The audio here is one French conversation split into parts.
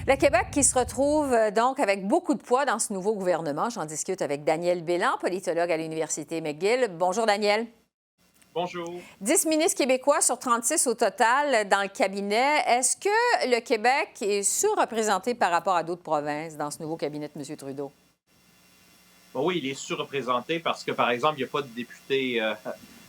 Le Québec qui se retrouve donc avec beaucoup de poids dans ce nouveau gouvernement. J'en discute avec Daniel Bélan, politologue à l'Université McGill. Bonjour Daniel. Bonjour. 10 ministres québécois sur 36 au total dans le cabinet. Est-ce que le Québec est surreprésenté par rapport à d'autres provinces dans ce nouveau cabinet de M. Trudeau? Bon, oui, il est surreprésenté parce que, par exemple, il n'y a pas de député.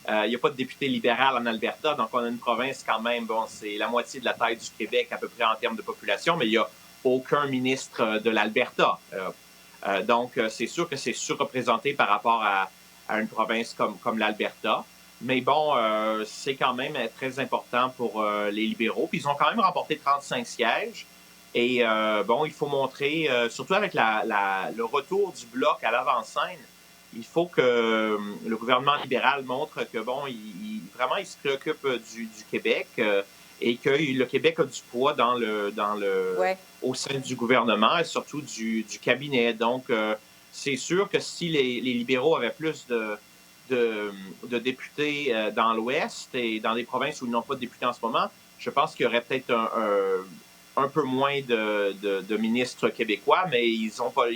Il n'y a pas de député libéral en Alberta, donc on a une province quand même, bon, c'est la moitié de la taille du Québec à peu près en termes de population, mais il n'y a aucun ministre de l'Alberta. Donc, c'est sûr que c'est surreprésenté par rapport à une province comme l'Alberta. Mais bon, c'est quand même très important pour les libéraux. Puis ils ont quand même remporté 35 sièges. Et bon, il faut montrer, surtout avec le retour du Bloc à l'avant-scène, il faut que le gouvernement libéral montre que, bon, vraiment, il se préoccupe du Québec et que le Québec a du poids Ouais. au sein du gouvernement et surtout du cabinet. Donc, c'est sûr que si les libéraux avaient plus de députés dans l'Ouest et dans les provinces où ils n'ont pas de députés en ce moment, je pense qu'il y aurait peut-être un peu moins de ministres québécois, mais ils ont pas.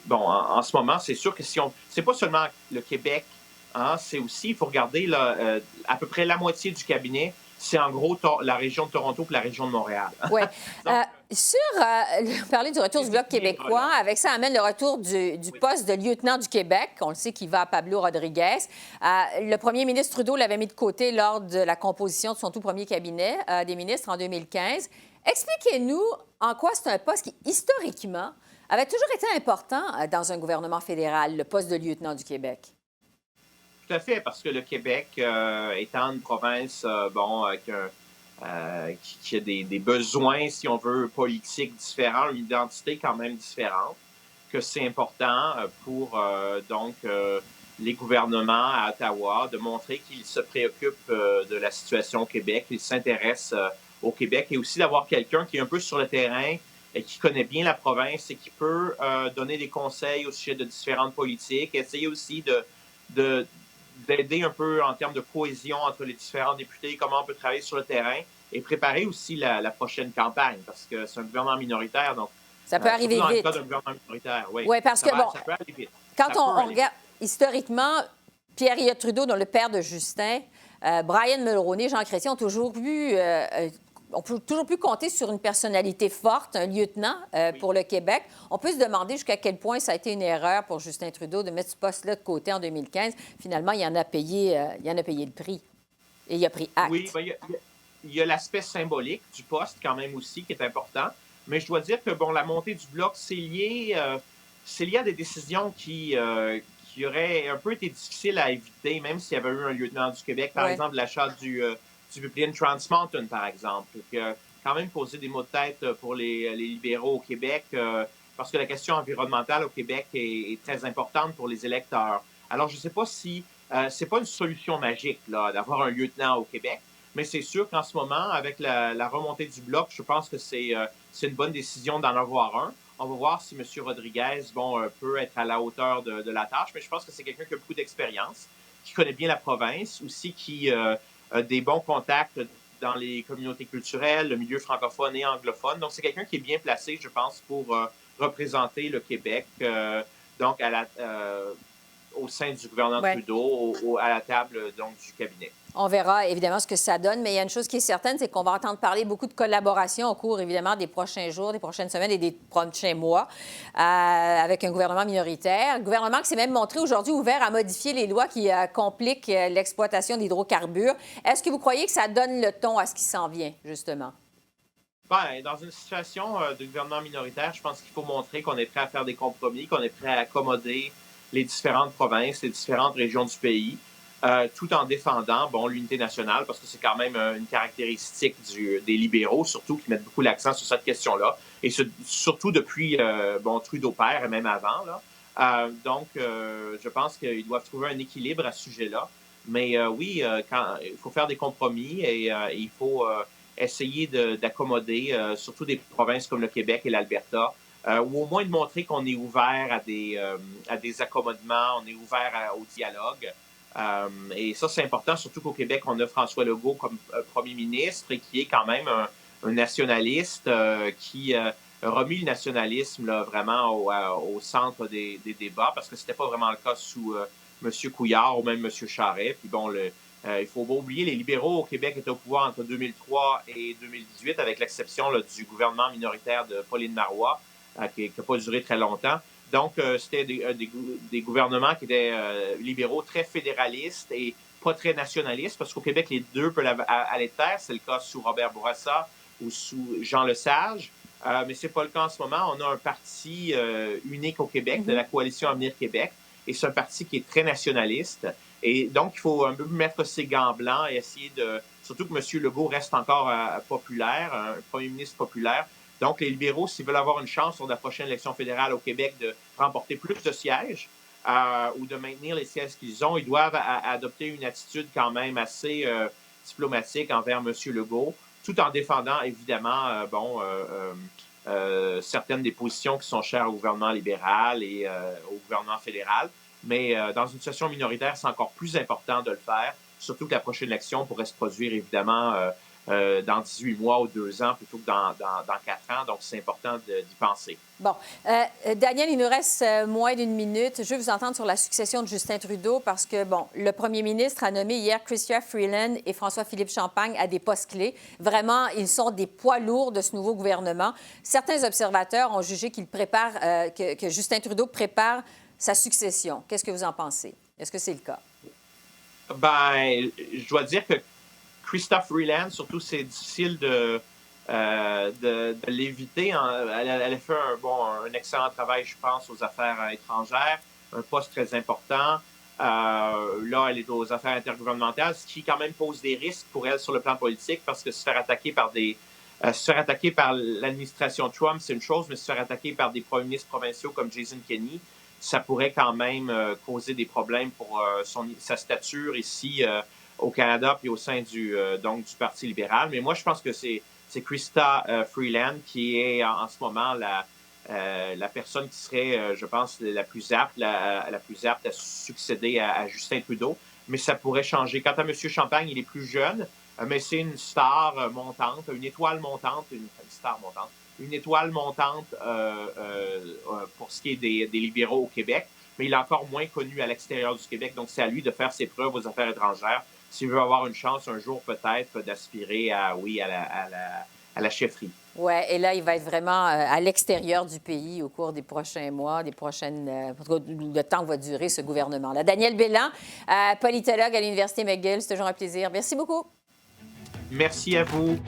Bon, en ce moment, c'est sûr que si on. C'est pas seulement le Québec, hein, c'est aussi, il faut regarder là, à peu près la moitié du cabinet, c'est en gros la région de Toronto et la région de Montréal. Oui. Donc, Parler du retour du Bloc québécois, là. avec ça amène le retour du Oui. poste de lieutenant du Québec. On le sait qu'il va à Pablo Rodriguez. Le premier ministre Trudeau l'avait mis de côté lors de la composition de son tout premier cabinet des ministres en 2015. Expliquez-nous en quoi c'est un poste qui, historiquement, avait toujours été important dans un gouvernement fédéral, le poste de lieutenant du Québec. Tout à fait, parce que le Québec, étant une province, bon, qui a des besoins, si on veut, politiques différents, une identité quand même différente, que c'est important pour donc les gouvernements à Ottawa de montrer qu'ils se préoccupent de la situation au Québec, qu'ils s'intéressent au Québec et aussi d'avoir quelqu'un qui est un peu sur le terrain et qui connaît bien la province et qui peut donner des conseils au sujet de différentes politiques, essayer aussi de d'aider un peu en termes de cohésion entre les différents députés, comment on peut travailler sur le terrain et préparer aussi la prochaine campagne, parce que c'est un gouvernement minoritaire, donc Ça peut surtout arriver dans le cas vite. d'un gouvernement minoritaire, oui, Oui, parce que, bon, ça peut aller vite. quand Ça peut on aller vite. regarde historiquement, Pierre Elliott Trudeau, dont le père de Justin, Brian Mulroney, Jean Chrétien ont toujours pu compter sur une personnalité forte, un lieutenant Oui. pour le Québec. On peut se demander jusqu'à quel point ça a été une erreur pour Justin Trudeau de mettre ce poste-là de côté en 2015. Finalement, il en a payé le prix et il a pris acte. Oui, ben, il y a l'aspect symbolique du poste quand même aussi qui est important, mais je dois dire que bon, la montée du bloc, c'est lié à des décisions qui auraient un peu été difficiles à éviter, même s'il y avait eu un lieutenant du Québec, par Ouais. exemple l'achat du pipeline Trans Mountain, par exemple, qui a quand même posé des maux de tête pour les libéraux au Québec, parce que la question environnementale au Québec est très importante pour les électeurs. Alors, je ne sais pas si c'est pas une solution magique là, d'avoir un lieutenant au Québec, mais c'est sûr qu'en ce moment, avec la remontée du bloc, je pense que c'est une bonne décision d'en avoir un. On va voir si M. Rodriguez peut être à la hauteur de la tâche, mais je pense que c'est quelqu'un qui a beaucoup d'expérience, qui connaît bien la province, aussi qui a des bons contacts dans les communautés culturelles, le milieu francophone et anglophone. Donc, c'est quelqu'un qui est bien placé, je pense, pour représenter le Québec donc au sein du gouvernement Ouais. Trudeau, à la table donc, du cabinet. On verra évidemment ce que ça donne, mais il y a une chose qui est certaine, c'est qu'on va entendre parler beaucoup de collaboration au cours évidemment des prochains jours, des prochaines semaines et des prochains mois avec un gouvernement minoritaire. Un gouvernement qui s'est même montré aujourd'hui ouvert à modifier les lois qui compliquent l'exploitation d'hydrocarbures. Est-ce que vous croyez que ça donne le ton à ce qui s'en vient, justement? Ben, dans une situation de gouvernement minoritaire, je pense qu'il faut montrer qu'on est prêt à faire des compromis, qu'on est prêt à accommoder les différentes provinces, les différentes régions du pays, tout en défendant bon, l'unité nationale, parce que c'est quand même une caractéristique des libéraux, surtout, qui mettent beaucoup l'accent sur cette question-là, et surtout depuis bon, Trudeau père et même avant. Là. Donc, je pense qu'ils doivent trouver un équilibre à ce sujet-là. Mais oui, il faut faire des compromis et il faut essayer d'accommoder surtout des provinces comme le Québec et l'Alberta, ou au moins de montrer qu'on est ouvert à des accommodements, on est ouvert au dialogue. Et ça, c'est important, surtout qu'au Québec, on a François Legault comme premier ministre et qui est quand même un nationaliste qui remis le nationalisme là, vraiment au centre des débats, parce que c'était pas vraiment le cas sous M. Couillard ou même M. Charest. Puis bon, il faut pas oublier, les libéraux au Québec étaient au pouvoir entre 2003 et 2018, avec l'exception du gouvernement minoritaire de Pauline Marois, qui n'a pas duré très longtemps. Donc, c'était des gouvernements qui étaient libéraux très fédéralistes et pas très nationalistes, parce qu'au Québec, les deux peuvent aller de pair. C'est le cas sous Robert Bourassa ou sous Jean Lesage. Mais ce n'est pas le cas en ce moment. On a un parti unique au Québec, de la Coalition Avenir Québec, et c'est un parti qui est très nationaliste. Et donc, il faut un peu mettre ses gants blancs et essayer de... Surtout que M. Legault reste encore populaire, un premier ministre populaire. Donc, les libéraux, s'ils veulent avoir une chance sur la prochaine élection fédérale au Québec de remporter plus de sièges ou de maintenir les sièges qu'ils ont, ils doivent adopter une attitude quand même assez diplomatique envers M. Legault, tout en défendant, évidemment, certaines des positions qui sont chères au gouvernement libéral et au gouvernement fédéral. Mais dans une situation minoritaire, c'est encore plus important de le faire, surtout que la prochaine élection pourrait se produire, évidemment, dans 18 mois ou 2 ans plutôt que dans 4 ans. Donc, c'est important d'y penser. Bon. Daniel, il nous reste moins d'une minute. Je veux vous entendre sur la succession de Justin Trudeau parce que, bon, le premier ministre a nommé hier Chrystia Freeland et François-Philippe Champagne à des postes clés. Vraiment, ils sont des poids lourds de ce nouveau gouvernement. Certains observateurs ont jugé que Justin Trudeau prépare sa succession. Qu'est-ce que vous en pensez? Est-ce que c'est le cas? Ben, je dois dire que Chrystia Freeland, surtout, c'est difficile de l'éviter. Elle a fait un excellent travail, je pense, aux affaires étrangères, un poste très important. Là, elle est aux affaires intergouvernementales, ce qui quand même pose des risques pour elle sur le plan politique, parce que se faire attaquer par l'administration Trump, c'est une chose, mais se faire attaquer par des premiers ministres provinciaux comme Jason Kenney, ça pourrait quand même causer des problèmes pour sa stature ici au Canada puis au sein du Parti libéral. Mais moi, je pense que c'est Chrystia Freeland qui est en ce moment la personne qui serait, je pense, la plus apte à succéder à Justin Trudeau. Mais ça pourrait changer. Quant à M. Champagne, il est plus jeune, mais c'est une star montante, une étoile montante, une étoile montante pour ce qui est des libéraux au Québec, mais il est encore moins connu à l'extérieur du Québec, donc c'est à lui de faire ses preuves aux affaires étrangères s'il veut avoir une chance un jour peut-être d'aspirer à la chefferie. Oui, et là, il va être vraiment à l'extérieur du pays au cours des prochains mois, le temps que va durer ce gouvernement-là. Daniel Bélan, politologue à l'Université McGill, c'est toujours un plaisir. Merci beaucoup. Merci à vous.